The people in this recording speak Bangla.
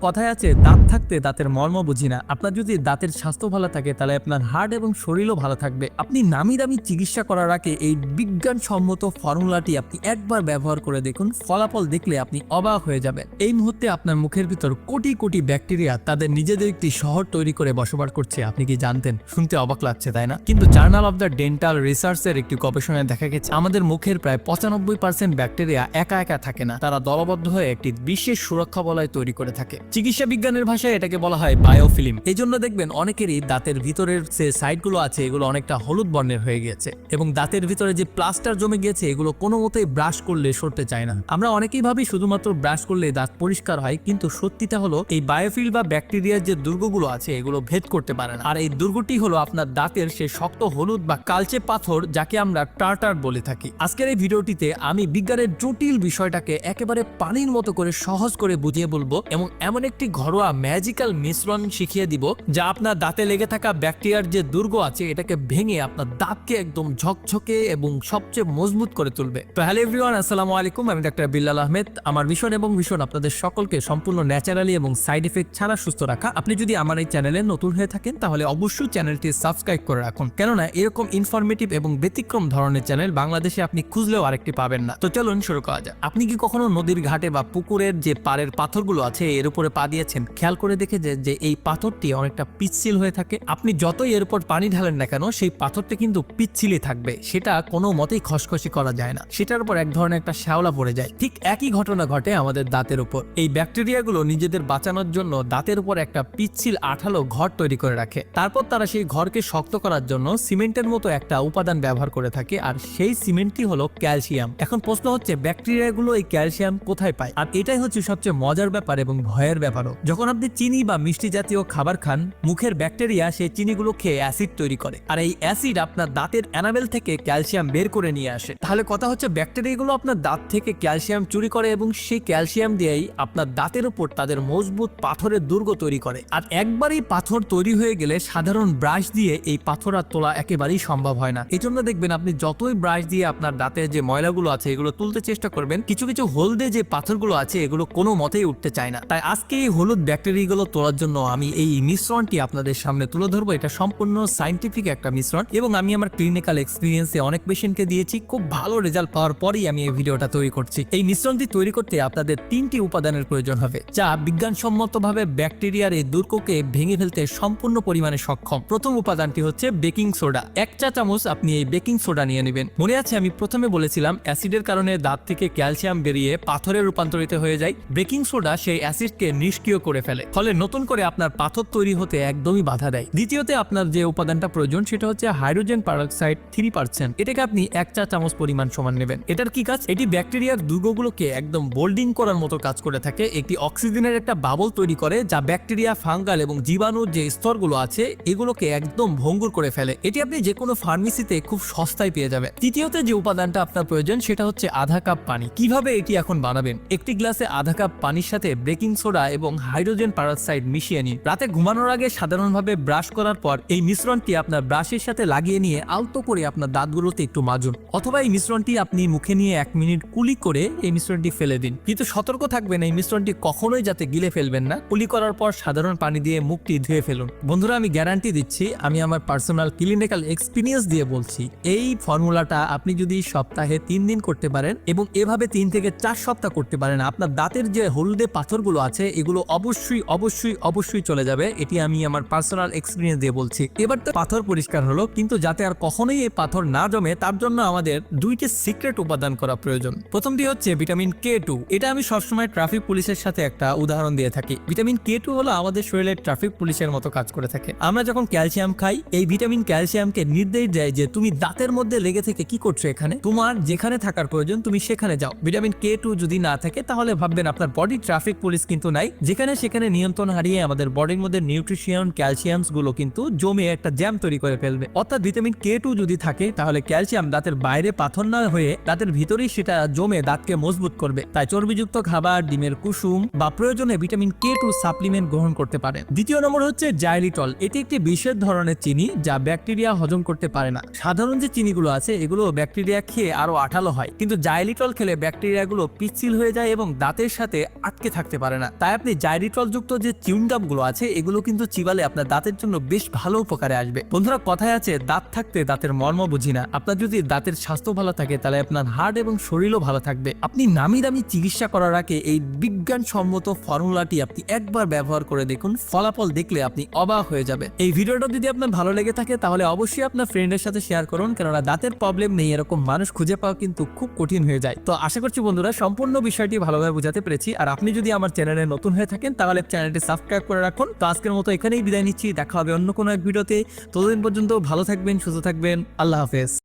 কথায় আছে দাঁত থাকতে দাঁতের মর্ম বুঝি না। আপনার যদি দাঁতের স্বাস্থ্য ভালো থাকে তাহলে আপনার হার্ট এবং শরীরও ভালো থাকবে। আপনি নামি দামি চিকিৎসা করার আগে এই বিজ্ঞানসম্মত ফর্মুলাটি আপনি একবার ব্যবহার করে দেখুন, ফলাফল দেখলে আপনি অবাক হয়ে যাবেন। এই মুহূর্তে আপনার মুখের ভিতর কোটি কোটি ব্যাকটেরিয়া তাদের নিজেদের একটি শহর তৈরি করে বসবাস করছে। আপনি কি জানতেন? শুনতে অবাক লাগছে তাই না? কিন্তু জার্নাল অফ দ্য ডেন্টাল রিসার্চের একটি গবেষণায় দেখা গেছে আমাদের মুখের প্রায় 95% ব্যাকটেরিয়া একা একা থাকে না, তারা দলবদ্ধ হয়ে একটি বিশেষ সুরক্ষা বলয় তৈরি করে থাকে। চিকিৎসা বিজ্ঞানের ভাষায় এটাকে বলা হয় বায়োফিল্ম। এই জন্য দেখবেন অনেকেরই দাঁতের ভিতরের যে সাইডগুলো আছে এগুলো অনেকটা হলুদ বর্ণের হয়ে গিয়েছে এবং দাঁতের ভিতরে যে প্লাস্টার জমে গিয়েছে এগুলো কোনো মতেই ব্রাশ করলে সরতে চায় না। আমরা অনেকেই ভাবি শুধুমাত্র ব্রাশ করলে দাঁত পরিষ্কার হয়, কিন্তু সত্যিটা হলো এই বায়োফিল বা ব্যাকটেরিয়ার যে দুর্গগুলো আছে এগুলো ভেদ করতে পারে না। আর এই দুর্গটি হলো আপনার দাঁতের সে শক্ত হলুদ বা কালচে পাথর, যাকে আমরা টার্টার বলে থাকি। আজকের এই ভিডিওটিতে আমি বিজ্ঞানের জটিল বিষয়টাকে একেবারে পানির মতো করে সহজ করে বুঝিয়ে বলবো এবং এমন একটি ঘরোয়া ম্যাজিক্যাল মিশ্রণ শিখিয়ে দিব যা আপনার দাঁতে লেগে থাকা ব্যাকটেরিয়ার যে দুর্গ আছে এটাকে ভেঙে আপনার দাঁতকে একদম ঝকঝকে এবং সবচেয়ে মজবুত করে তুলবে। তো হ্যালো এভরিওয়ান, আসসালামু আলাইকুম। আমি ডাক্তার বিল্লাল আহমেদ। আমার মিশন এবং মিশন আপনাদের সকলকে সম্পূর্ণ ন্যাচারালি এবং সাইড এফেক্ট ছাড়া সুস্থ রাখা। আপনি যদি আমার এই চ্যানেলে নতুন হয়ে থাকেন তাহলে অবশ্যই চ্যানেলটি সাবস্ক্রাইব করে রাখুন, কেননা এরকম ইনফরমেটিভ এবং ব্যতিক্রম ধরনের চ্যানেল বাংলাদেশে আপনি খুঁজলেও আরেকটি পাবেন না। তো চলুন শুরু করা যাক। আপনি কি কখনো নদীর ঘাটে বা পুকুরের যে পাড়ের পাথরগুলো আছে এর উপরে পা দিয়েছেন? খেয়াল করে দেখে যে এই পাথরটি অনেকটা পিচ্ছিল হয়ে থাকে। আপনি যতই এর উপর পানি ঢালেন না কেন সেই পাথরটি কিন্তু পিচ্ছিলই থাকবে, সেটা কোনো মতেই খসখসি করা যায় না, সেটার উপর এক ধরনের একটা শ্যাওলা পড়ে যায়। ঠিক একই ঘটনা ঘটে আমাদের দাঁতের উপর। এই ব্যাকটেরিয়াগুলো নিজেদের বাঁচানোর জন্য দাঁতের উপর একটা পিচ্ছিল আঠালো ঘর তৈরি করে রাখে। তারপর তারা সেই ঘরকে শক্ত করার জন্য সিমেন্টের মতো একটা উপাদান ব্যবহার করে থাকে, আর সেই সিমেন্টটি হলো ক্যালসিয়াম। এখন প্রশ্ন হচ্ছে ব্যাকটেরিয়াগুলো এই ক্যালসিয়াম কোথায় পায়? আর এটাই হচ্ছে সবচেয়ে মজার ব্যাপার এবং ভয়ের ব্যাপারও। যখন আপনি চিনি বা মিষ্টি জাতীয় খাবার খান, মুখের ব্যাকটেরিয়া সেই চিনিগুলো খেয়ে অ্যাসিড তৈরি করে, আর এই অ্যাসিড আপনার দাঁতের এনামেল থেকে ক্যালসিয়াম বের করে নিয়ে আসে। তাহলে কথা হচ্ছে ব্যাকটেরিয়াগুলো আপনার দাঁত থেকে ক্যালসিয়াম চুরি করে এবং সেই ক্যালসিয়াম দিয়েই আপনার দাঁতের উপর তাদের মজবুত পাথরের দুর্গ তৈরি করে। আর একবারই পাথর তৈরি হয়ে গেলে সাধারণ ব্রাশ দিয়ে এই পাথর আর তোলা একেবারেই সম্ভব হয় না। এই জন্য দেখবেন আপনি যতই ব্রাশ দিয়ে আপনার দাঁতের যে ময়লাগুলো আছে এগুলো তুলতে চেষ্টা করবেন, কিছু কিছু হলদে যে পাথরগুলো আছে এগুলো কোনো মতেই উঠতে চায় না। তাই আজকে এই হলুদ ব্যাকটেরিয়াগুলো তোলার জন্য আমি এই মিশ্রণটি আপনাদের সামনে তুলে ধরবো। এটা সম্পূর্ণ সাইন্টিফিক একটা মিশ্রণ এবং আমি আমার ক্লিনিক্যাল এক্সপিরিয়েন্সে অনেক পেশেন্টকে দিয়েছি। খুব ভালো রেজাল্ট পাওয়ার পরেই আমি এই ভিডিওটা তৈরি করছি। এই মিশ্রণটি তৈরি করতে আপনাদের 3টি উপাদানের প্রয়োজন হবে, যা বিজ্ঞানসম্মতভাবে ব্যাকটেরিয়ার এই দুর্গকে ভেঙে ফেলতে সম্পূর্ণ পরিমাণে সক্ষম। প্রথম উপাদানটি হচ্ছে বেকিং সোডা। 1 চা চামচ আপনি এই বেকিং সোডা নিয়ে নেবেন। মনে আছে আমি প্রথমে বলেছিলাম অ্যাসিডের কারণে দাঁত থেকে ক্যালসিয়াম বেরিয়ে পাথরে রূপান্তরিত হয়ে যায়। বেকিং সোডা সেই অ্যাসিডকে নিষ্ক্রিয় করে ফেলে, ফলে নতুন করে আপনার পাথর তৈরি হতে একদমই বাধা দেয়। দ্বিতীয়তে আপনার যে উপাদানটা প্রয়োজন সেটা হচ্ছে হাইড্রোজেন পারঅক্সাইড 3%। এটাকে আপনি 1 চা চামচ পরিমাণ সমান নেবেন। এটার কি কাজ? এটি ব্যাকটেরিয়ার দুর্গগুলোকে একদম বোল্ডিং করার মতো কাজ করে থাকে। একটি অক্সিজেনের একটা বাবল তৈরি করে যা ব্যাকটেরিয়া, ফাঙ্গাল এবং জীবাণুর যে স্তরগুলো আছে এগুলোকে একদম ভঙ্গুর করে ফেলে। এটি আপনি যে কোনো ফার্মেসিতে খুব সস্তায় পেয়ে যাবেন। তৃতীয়তে যে উপাদানটা আপনার প্রয়োজন সেটা হচ্ছে আধা কাপ পানি। কিভাবে এটি এখন বানাবেন? একটি গ্লাসে আধা কাপ পানির সাথে বেকিং সোডা এবং হাইড্রোজেন পারঅক্সাইড মিশিয়ে নিন। রাতে ঘুমানোর আগে সাধারণভাবে ব্রাশ করার পর এই মিশ্রণটি আপনার ব্রাশের সাথে লাগিয়ে নিয়ে আলতো করে আপনার দাঁতগুলোতে একটু মাজুন, অথবা এই মিশ্রণটি আপনি মুখে নিয়ে 1 মিনিট কুলি করে এই মিশ্রণটি ফেলে দিন। কিন্তু সতর্ক থাকবেন এই মিশ্রণটি কখনোই যাতে গিলে ফেলবেন না। কুলি করার পর সাধারণ পানি দিয়ে মুখটি ধুয়ে ফেলুন। বন্ধুরা, আমি গ্যারান্টি দিচ্ছি, আমি আমার পার্সোনাল ক্লিনিক্যাল এক্সপিরিয়েন্স দিয়ে বলছি, এই ফর্মুলাটা আপনি যদি সপ্তাহে 3 দিন করতে পারেন এবং এভাবে 3 থেকে 4 সপ্তাহ করতে পারেন, আপনার দাঁতের যে হলদে পাথরগুলো আছে এগুলো অবশ্যই অবশ্যই অবশ্যই চলে যাবে। এটি আমি আমার পার্সোনাল এক্সপিরিয়েন্স দিয়ে বলছি। এবার তো পাথর পরিষ্কার হলো, কিন্তু যাতে আর কখনোই এই পাথর না জমে তার জন্য আমাদের 2টি সিক্রেট উপাদান করা প্রয়োজন। প্রথমটি হচ্ছে ভিটামিন K2। এটা আমি সবসময় ট্রাফিক পুলিশের সাথে একটা উদাহরণ দিয়ে থাকি। ভিটামিন K2 হলো আমাদের শরীরের ট্রাফিক পুলিশের মতো কাজ করে থাকে। আমরা যখন ক্যালসিয়াম খাই, এই ভিটামিন ক্যালসিয়ামকে নির্দেশ দেয় যে তুমি দাঁতের মধ্যে লেগে থেকে কি করছো, এখানে তোমার যেখানে থাকার প্রয়োজন তুমি সেখানে যাও। ভিটামিন K2 যদি না থাকে তাহলে ভাববেন আপনার বডি ট্রাফিক পুলিশ কিন্তু নাই, যেখানে সেখানে নিয়ন্ত্রণ হারিয়ে আমাদের বডির মধ্যে নিউট্রিশন ক্যালসিয়ামস গুলো কিন্তু জমে একটা জ্যাম তৈরি করে ফেলবে। অর্থাৎ ভিটামিন K2 যদি থাকে তাহলে ক্যালসিয়াম দাঁতের বাইরে পাথর না হয়ে দাঁতের ভিতরেই সেটা জমে দাঁতকে মজবুত করবে। তাই চর্বিযুক্ত খাবার, ডিমের কুসুম বা প্রয়োজনে ভিটামিন K2 সাপ্লিমেন্ট গ্রহণ করতে পারেন। দ্বিতীয় নম্বর হচ্ছে জাইলিটল। এটি একটি বিশেষ ধরনের চিনি যা ব্যাকটেরিয়া হজম করতে পারে না। সাধারণ যে চিনিগুলো আছে এগুলো ব্যাকটেরিয়া খেয়ে আরো আঠালো হয়, কিন্তু জাইলিটল খেলে ব্যাকটেরিয়াগুলো পিচ্ছিল হয়ে যায় এবং দাঁতের সাথে আটকে থাকতে পারে না। তাই আপনি জাইরিট্রল যুক্ত যে চিউইংগাম গুলো আছে এগুলো কিন্তু চিবালে আপনার দাঁতের জন্য বেশ ভালো উপকারে আসবে। বন্ধুরা, কথায় আছে দাঁত থাকতে দাঁতের মর্ম বুঝি না। আপনার যদি দাঁতের স্বাস্থ্য ভালো থাকে তাহলে আপনার হার্ট এবং শরীরও ভালো থাকবে। আপনি নামি দামি চিকিৎসা করার আগে এই বিজ্ঞানসম্মত ফর্মুলাটি আপনি একবার ব্যবহার করে দেখুন, ফলাফল দেখলে আপনি অবাক হয়ে যাবে। এই ভিডিওটা যদি আপনার ভালো লেগে থাকে তাহলে অবশ্যই আপনার ফ্রেন্ডের সাথে শেয়ার করুন, কেননা দাঁতের প্রবলেম নেই এরকম মানুষ খুঁজে পাওয়া কিন্তু খুব কঠিন হয়ে যায়। তো আশা করছি বন্ধুরা সম্পূর্ণ বিষয়টি ভালোভাবে বোঝাতে পেরেছি। আর আপনি যদি আমার চ্যানেলে নতুন হয়ে থাকেন তাহলে চ্যানেলটি সাবস্ক্রাইব করে রাখুন। তো আজকের মতো এখানেই বিদায় নিচ্ছি, দেখা হবে অন্য কোনো এক ভিডিওতে। ততদিন পর্যন্ত ভালো থাকবেন, সুস্থ থাকবেন, আল্লাহ হাফেজ।